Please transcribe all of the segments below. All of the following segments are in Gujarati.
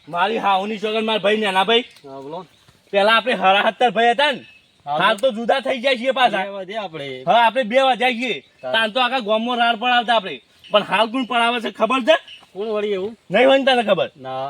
મારી હાઉની છોકર મારા ભાઈ નાના ભાઈ હા બોલો. પેલા આપણે હરા 70 ભાઈ હતા ને હાલ તો જુદા થઈ જાય છીએ પાછા. આપણે હા આપણે 2 વાગ્યા છીએ તાન તો આખા ગામમાં રાડ પડાવતા આપણે. પણ હાલ કોણ પડાવે છે ખબર છે? કોણ વળી એવું? નહીં હોય ને તને ખબર? ના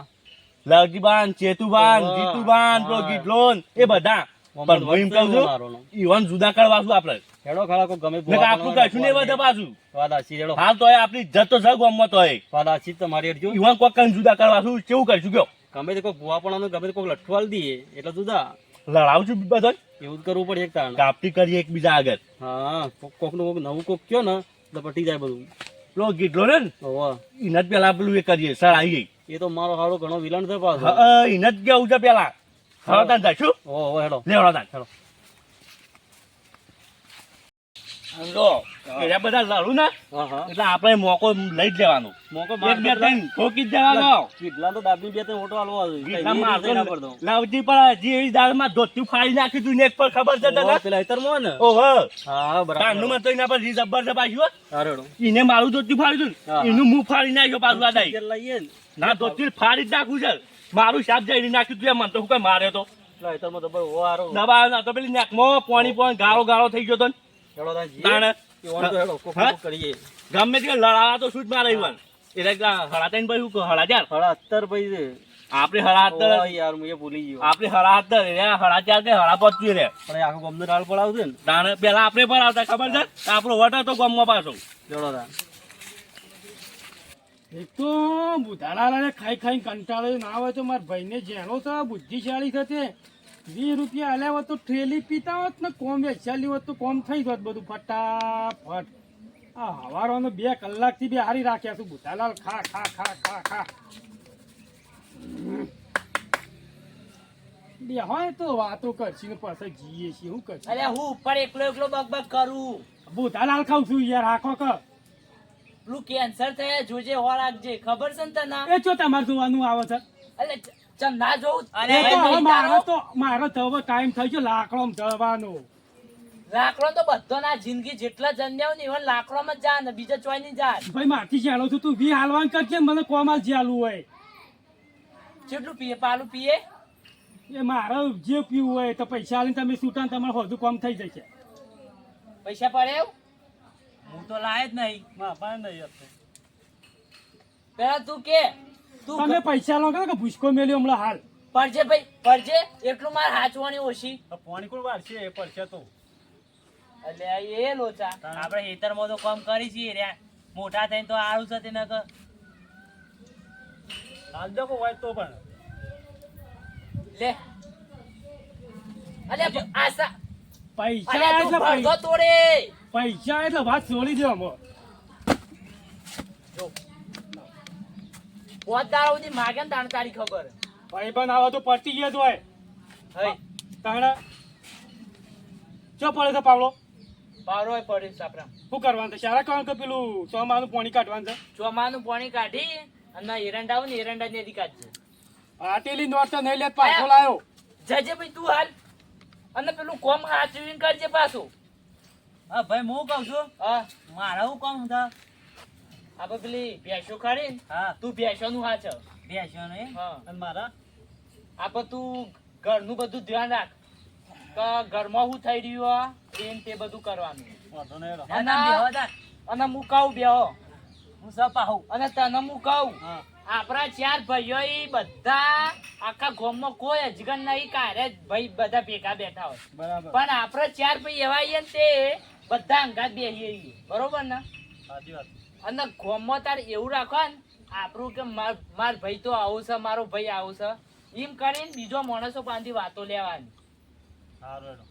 લવજીબાન, ચેતુબાન, જીતુબાન, પેલો ગીટલોન એ બધા. પણ હું એમ કહું છું ઈવન જુદા કરવાશું આપણે. હેડો ખાડા કોઈ ગમે ને આપણું કશું નહીં વધે પાછું. વાદાસી હેડો. હાલ તો આપણી જતો છે ગામમાં તો વાદાસી તમારી હેડજો. ઈવન કોઈ કઈ જુદા કરવાશું કેવું કરશું કયો? ગમે તે કોઈ ભૂવા પણ ગમે તે કોઈ લઠવાલ દઈએ એટલે જુદા લડાવશું બધો એવું જ કરવું પડે એક તાણ. કાપટી કરીએ એકબીજા આગળ. હા કોક નું નવું કોક કયો ને તો પટી જાય બધું. પેલો ગીટલો ને હોવા એને જ પેલા પેલું એ કરીએ સળાઈએ. એ તો મારો હારો ઘણો વિલન છે પાછો. એને જ કેવું છે પેલા હળતા જઈશું. ઓહો હેડો લે હળતા હેડો. જો એ બધા લડું ને હા હા એટલે આપણે મોકો લઈ જ લેવાનો. મોકો એક બે ત્રણ ઠોકી જ દેવાનો. કેટલા તો દાબી બે ત્રણ ઓટો આલવો ગીટલા મારતો લાવજી પણ હજી એવી દાળમાં ધોતી ફાડી નાખી તું ને એક પર ખબર છે તને? પેલા હેતર મો ને. ઓહો હા બરાબર. કાનનું માં તો એના પર રી જબ્બર છે પાછું. હારેડો એને મારું ધોતી ફાડી હા. દઉં એનું મું ફાડી નાખ્યો પાછું આ દાઈ. લઈએ ને ના ધોતી ફાડી જ નાખું છે. મારું શાપ જઈને નાખ્યું તું મને તો હું કઈ માર્યો તો પેલા હેતર માં તો બરો ઓ હારો દબા ના તો પેલી નાકમાં પાણી ગાળો ગાળો થઈ ગયો તો ને. હેડો તા જી તાણે એ ઓન તો હેડો કોક હા? કોક કરીએ. ગમે તે લડાવા તો શું જ મારે ઈવન એટલે હળા તઈને ભાઈ શું હળા ચાર હળા 70 ભાઈ છે. આપણે હળા ઓ હત્તર યાર હું એ ભૂલી ગયો. આપણે હળા હત્તર હળા ચાર કે હળા પચી રે પણ એ આખો ગમનો ડાળ પડાવશે ને. તાણે પેલા આપણે પર આવતા ખબર છે આપણો વટ હતો ગામમાં પાછો. હેડો તા એક તો બુધાલાને ખાઈ ખાઈ કંટાળો ના આવે તો મારા ભાઈને જેનો તો બુદ્ધિશાળી થતે 20 રૂપિયા આલ્યા હોત તો થેલી પીતા હોત ને કોમ વેચાલી હોત તો કોમ થઈ જોત બધું ફટાફટ. આ હવારોનો 2 કલાકથી બે હારી રાખ્યા છું બુધાલાલ ખા ખા ખા ખા ખા બે હોય તો વાતો કરશી ને પાછા જીએ છીએ શું કરશું? અરે હું ઉપર એકલો એકલો બકબક કરું. બુધાલાલ ખાઉં છું યાર આખો ક પેલું કેન્સર થયા જોજે હો રાખજે ખબર છે ને તને? એ જો તમારે જોવાનું આવે છે. અરે ચમ ના જોઉં એ તો હવે મારો તો હવે ટાઈમ થઈ ગયો લાકડો જવાનો. લાકડો તો બધો ના જિંદગી જેટલા જન્મ્યા ને એવા લાકડોમાં જા ને બીજા ચોય ની જા. ભાઈ મારથી ચાલો છું તું 20 હાલવાન કરજે મને કોમાલ ચાલુ હોય કેટલું પીએ પાલું પીએ એ મારે જે પીવું હોય તો પૈસા આલીને તમે છૂટા તમારે બધું કામ થઈ જશે. પૈસા પડે એવું હું તો લાય જ નહીં. માપા નહીં આપતો. પેલા તું કે તું તમે પૈસા લો કે ભૂસકો મેલ્યો હમણાં હાલ પડજે ભાઈ પડજે એટલું મારે હાચવાની ઓછી. પાણી કોણ વાર છે એ પડશે તો. એટલે એ લોચા આપણે હેતરમાં તો કામ કરી છીએ રે મોટા થઈને તો આરું છે તેને કે હાલ જો કોઈ તો પણ લે અલે આસા પૈસા અલે તું એટલે ભરતો તોડે પૈસા એટલે વાત છોડી દો અમે. પોત દાડા સુધી માગે ને તાણ તારી ખબર ભાઈ બન આવા તો પટી ગયા જ હોય હઈ તાણે ચો પડે છે પાવડો પારો પડે સાપરા શું કરવાનું છે? સારા કરવાનું કે પેલું ચોમાનું પાણી કાઢવાનું છે? ચોમાનું પાણી કાઢી અને એરંડા હોય ને એરંડા ને કાઢજે. આટેલી નોટ તો નહીં લેત પાછો લાયો. જજે ભાઈ તું હાલ અને પેલું કોમ હાચવીને કરજે પાછું. હા ભાઈ હું કહું છું હા મારા હું કામ હતા. આપણે પેલી ભેંસો ખાડી ને હા તું ભેંસો નું હાચ બેસ્યો ને હા અને મારા આપણે તું ઘરનું બધું ધ્યાન રાખ કે ઘરમાં શું થઈ રહ્યું એને તે બધું કરવાનું. વાંધો નહીં હેડો. અને હું કહું બેહો હું સપાહું. અને તને હું કહું હા આપણા 4 ભાઈઓ ઈ બધા આખા ગામમાં કોઈ અજગર નહીં કારે ભાઈ બધા ભેગા બેઠા હોય બરાબર પણ આપણે 4 ભાઈ એવા આઈએ ને તે બધા અંગાત બેહીએ ઈએ. બરોબર ને? સાચી વાત. અને ગામમાં તાર એવું રાખો ને આપણું કે માર ભાઈ તો આવું છે મારો ભાઈ આવું છે એમ કરીને બીજો માણસો પાસેથી વાતો લેવાની. સારું હેડો.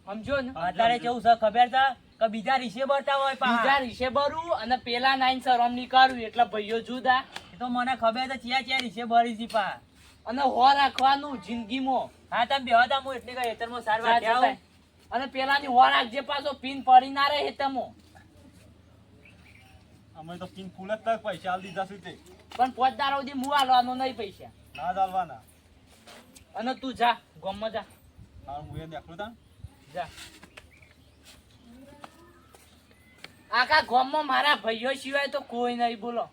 સમજો ને? અત્યારે કેવું છે ખબર છે કે બીજા રીશે બરતા હોય બીજા રીશે ભરવું અને પેલા નાઈન શરમ ની કરવું એટલે ભાઈઓ જુદા. એ તો મને ખબર છે ચિયા રીશે ભરી છી પા. અને હો રાખવાનું જિંદગીમાં. હા તમે બેહો તા હું એટલે કઈ હેતરમાં સારવાર સાચું. અને પેલાની હો રાખજે પાછો પીન પડી ના રહે હેતમો. અમે તો કિંગ ફૂલ જ તક પૈસા આલ દીધા છે તે પણ 5 દાડા સુધી મું આલવાનો નહીં પૈસા. ના ચાલવાના. અને તું જા ગામમાં જા હા હું એ દેખલું તા જા. આખા ગામમાં મારા ભાઈઓ સિવાય તો કોઈ નહીં બોલો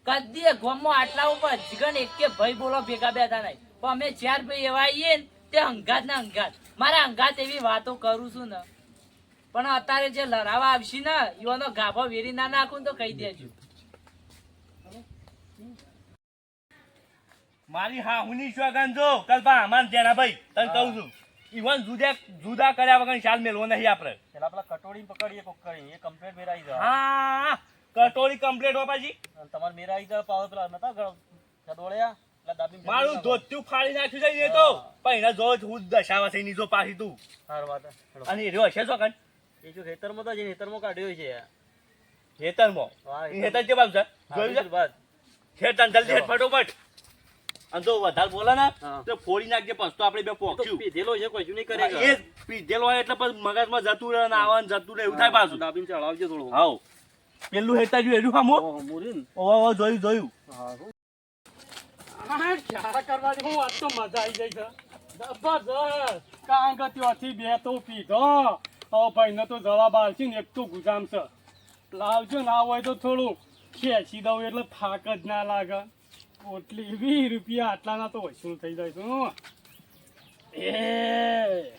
કદી ગામમાં આટલા ઉપર જીગન એકે ભાઈ બોલો ભેગા બેઠા નહીં પણ અમે ચાર ભાઈ એવા આવીએ ને તે હંગાત ના હંગાત મારા હંગાત એવી વાતો કરું છું ને પણ અત્યારે જે લડાવા આવશે ને એવાનો ગાભો વેરી ના નાખું તો કહી દેજો. મારી હા હું ની શોગન જો કલ્પા અમાર જેના ભાઈ તને કહું છું ઈવન જુદા કર્યા વગર શાલ મેલવો નહીં આપણે. પેલા પેલા કટોરી પકડીએ કોક કરી એ કમ્પ્લીટ મેરાઈ જાય. હા કટોરી કમ્પ્લીટ હો પાછી. અને તમારે મેરાઈ જાય પાવ પેલા નતા ગડોળ્યા એટલે દાબી મારું ધોત્યું ફાડી નાખ્યું છે એ તો પણ એના જો હું દશાવા થઈ ની જો પાછી તું હાર વાત અને એ રહ્યો હશે શોગન એ જો ખેતરમાં તો જે ખેતરમાં કાઢ્યો છે હેતરમાં હા, હેતર જે બાજુ છે જોયું છે બાદ હેતર જલ્દી હેત ફટોફટ અને જો વધારે બોલે ને હા. તો ફોડી નાખજે પસ્તો આપણે બે તો પોખ્યું પીધેલો છે કોઈ નહીં કરે એ પીધેલો હોય એટલે પછી મગજમાં જતું રહે ને આવે ને જતું રહે એવું થાય પાછું. દાબીને ચડાવજો થોડું. હાઉ પેલું હેતા જોયું એનું ખામો ઓહો, મુરીન. ઓહો જોયું હા હા ક્યારે કરવા દે હું આજ તો મજા આવી જાય છે જબરજસ્ત કારણ કે ત્યાંથી બે તો પીધો હવે ભાઈને તો જવાબ આવશે ને એક તો ગુજામ છે લાવજો ના હોય તો થોડું ખેંચી દઉં એટલે થાક જ ના લાગે પોટલી 20 રૂપિયા આટલાના તો વસૂલ થઈ જાય છે હો. એ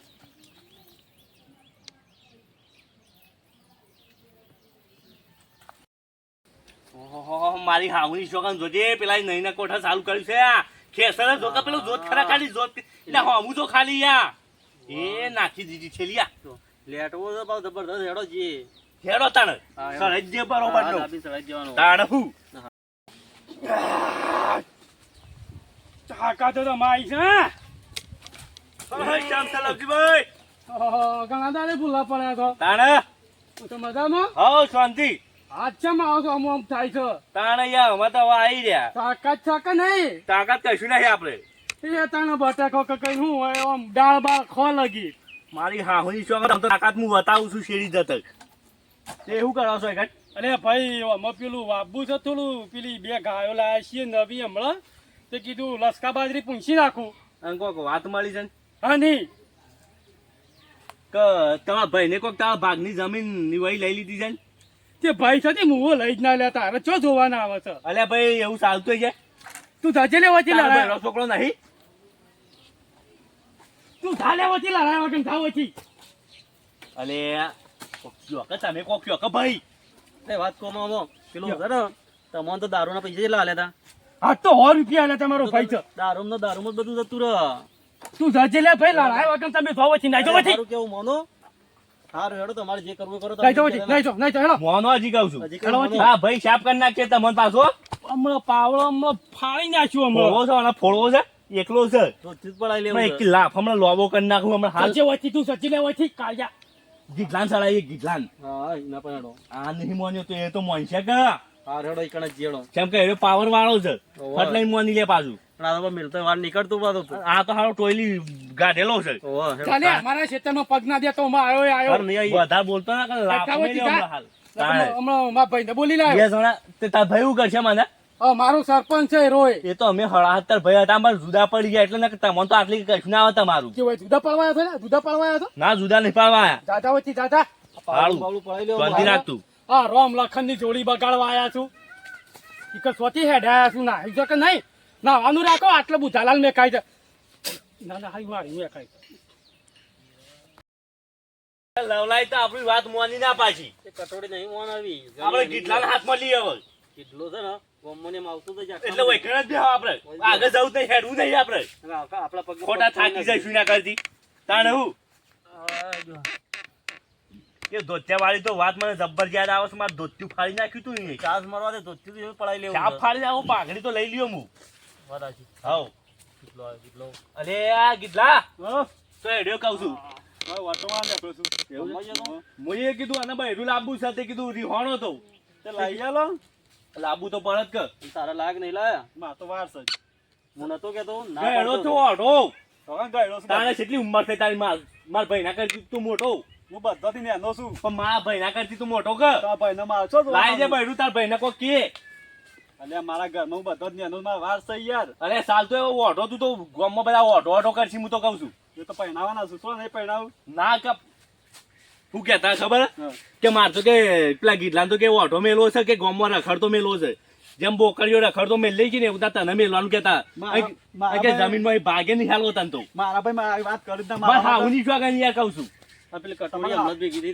ઓહો મારી હાવની શોગન જોજે પેલા નહીના કોઠા ચાલુ કર્યું છે આ ખેસર જો કે પેલું જોત ખરા ખાલી જોત એટલે હમું તો ખાલી યા એ નાખી દીધી છે લિયા લેટવો તો પાછો જબરદસ્ત હેડો જે હેડો તાણ હા, હેડો. સળજ જે બરોબર નો દાબીને ચડાવી દેવાનું. તાણ હું ચાકા તો તમારી છે શ્યામ સલામજીભાઈ ઘણા દાડે ભૂલા પડ્યા તો તાણ તો મજામાં હો શાંતિ આમ આવો તો આમ થાય છે તાણ યા અમે તો હવે આવી રહ્યા તાકાત છે નહીં તાકાત કશું નહીં આપણે એ તાનો બટાકો કે કઈ હું હોય આમ દાળ બાળ ખો લગી મારી હાહુની શોગન આમ તો તાકાત હું બતાવું છું શેરી જતો તે એવું કરો છો એક અરે ભાઈ આમાં પેલું વાબુ છે થોડું પેલી બે ગાયો લાયા છીએ નવી હમણાં તે કીધું લસકા બાજરી પૂંછી નાખું અને કોક વાત મળી છે ને હા નહીં કે તમારા ભાઈને કોક તારા ભાગની જમીન નિવાઈ લઈ લીધી છે ને તે ભાઈ છે મુવો લઈ જ ના લેતા અરે ચો જોવાના આવે છે અલ્યા ભાઈ એવું ચાલતું છે તું ધજે લેવાથી તારો લડાય બહેરો છોકરો નહીં તું ધા લેવાથી લડાય વગર ધાવથી અલે કોક કયો કે તમે કોક કયો કે ભાઈ એ વાત કોમાં પેલું છે ને તમને તો દારૂના પૈસા કેટલા આલ્યા હતા? આ તો 100 રૂપિયા આલે તમારો ભાઈ છે દારૂમાં જ બધું જતું રહે. તું ધજે લે ભાઈ લડાય વગર તમે ધાવથી નાઈ જોવાથી મારું કેવું માનો સારું હેડો તમારે જે કરવું એ કરો. નાઈ જોવાથી નાઈ જો હેલો મોનો હજી કહું છું હજી કઈ મોનો? હા ભાઈ સાફ કરી નાખશે તમને પાછો હમણાં પાવડો હમણાં ફાડી નાખ્યું ફોડવો હમણાં છે અને ફોડવો છે એકલો છે તો ચીજ પડાઈ લેવું હમણાં એક છે. લાફ હમણાં લોબો કરી નાખું હમણાં હાલ સચે વચ્ચે તું સચી લેવાથી કાળ્યા ગીટલાન ચડાવી ગીટલાન હા એના પણ હેડો. આ નહીં મોન્યો તો એ તો મોનશે કે હા હેડો ઈ કણે જ જેડો. કેમ કે એ પાવર વાળો છે ઓહો. ફટ લઈને મોની લે પાછું પણ આ તો મિલતો વાર નીકળતું પાછું તું. આ તો હારો ટોયલી ગાઢેલો છે ઓહો, હેડો. ચાલે અમારા ખેતરમાં પગ ના દે તો હમણાં આવ્યો વાર આવ્યો નહીં આવી. વધારે બોલતો ના કે લાફ કાકા મેલ્યો વચ્ચે હમણાં હાલ તારે. હમણાં મારા ભાઈને બોલી લાવ્યો બે જણા તે તાર ભાઈ એવું કરશે મને મારો સરપંચ છે રોય એ તો અમે 77 ભાઈ હતા અમારે જુદા પડી ગયા એટલે ને તમને તો આટલી કશું ના આવે તમારું કે હોય જુદા પડવાયા છે ને જુદા પડવાયા છે ના જુદા નહીં પાડવા દાદા વચ્ચે દાદા હારું. પાવલું પડાઈ લેવું. શાંતિ રાખતું હા રોમ લખન ની જોડી બગાડવા આયા છું ઈક સ્વતી હેડાયા છું ના જો કે નહીં નાવાનું રાખો આટલે બુધાલાલ મેં ખાઈ છે ના ના હારી વાળી મેં ખાઈ લવલાઈ તો આપણી વાત મોની ના પાછી એ કટોરી નહીં મોન આવી. આપણે ગીટલાના હાથમાં લઈએ હવે કેટલો છે ને ગોમને એમ આવતું તો જ આખા એટલે વૈકણ જ બેહો આપણે આગળ જવું નહીં હેડવું નહીં આપણે આપણા પગ ખોટા થાકી જઈશું ના કરતી તાણે હું એ ધોતિયા વાળી તો વાત મને જબ્બર યાદ આવે છે મારે ધોતિયું ફાડી નાખ્યું તું ને ચાસ મારવા દે તો ચીજ પડાઈ લેવું ચાપ છે. ફાડી આવો પાઘડી તો લઈ લ્યો હું વાત સાચી. હાઉ કેટલો આવે, કેટલો. અરે આ ગીટલા તો હેડ્યો કહું છું સમજ્યો તો? મુએ કીધું આને બૈરું લાંબુ છે તે કીધું રીહોણો તો તે લઈ આલો લાંબુ તો પડત કે તારા લાગ નહીં લાયા. માં તો વાર છે હું નતો કેતો ના ગયડો પાડતો છો હતો. ઓઢો તારે કેટલી ઉંમર થઈ તારી માર ભાઈના કરતી તું મોટો હું બધાથી નેનો છું પણ મારા ભાઈના કરતી તું મોટો કે તો ભાઈને મારશો તો લાઈ દે બૈરું તાર ભાઈને કોક કે અલ્યા મારા ઘરમાં હું બધો જ નેનો મારા વાર છે યાર અરે સાલ તો એવો ઓઢો તું તો ગામમાં બધા ઓઢો ઓઢો કરશી હું તો કહું છું એ તો પહેણાવાના છું શું નહીં પહેણાવું ના કે શું કહેતા ખબર હા. કે માર તો કે પેલા ગીધલાન તો કે ઓઢો મેલો છે કે ગામમાં રખડતો મેલો છે જેમ બોકડીઓ રખડતો મેલ લઈ ગઈ ને એવું તને મેલવાનું કેતા મારા કે ભાઈ- જમીનમાં ભાગે નહીં હાલો તને તો મારા ભાઈ મારી વાત કરી જ ના બસ હા મારા હું નહીં યાર કહું છું આ પેલી કટોરી હમણાં જ ભેગી થઈ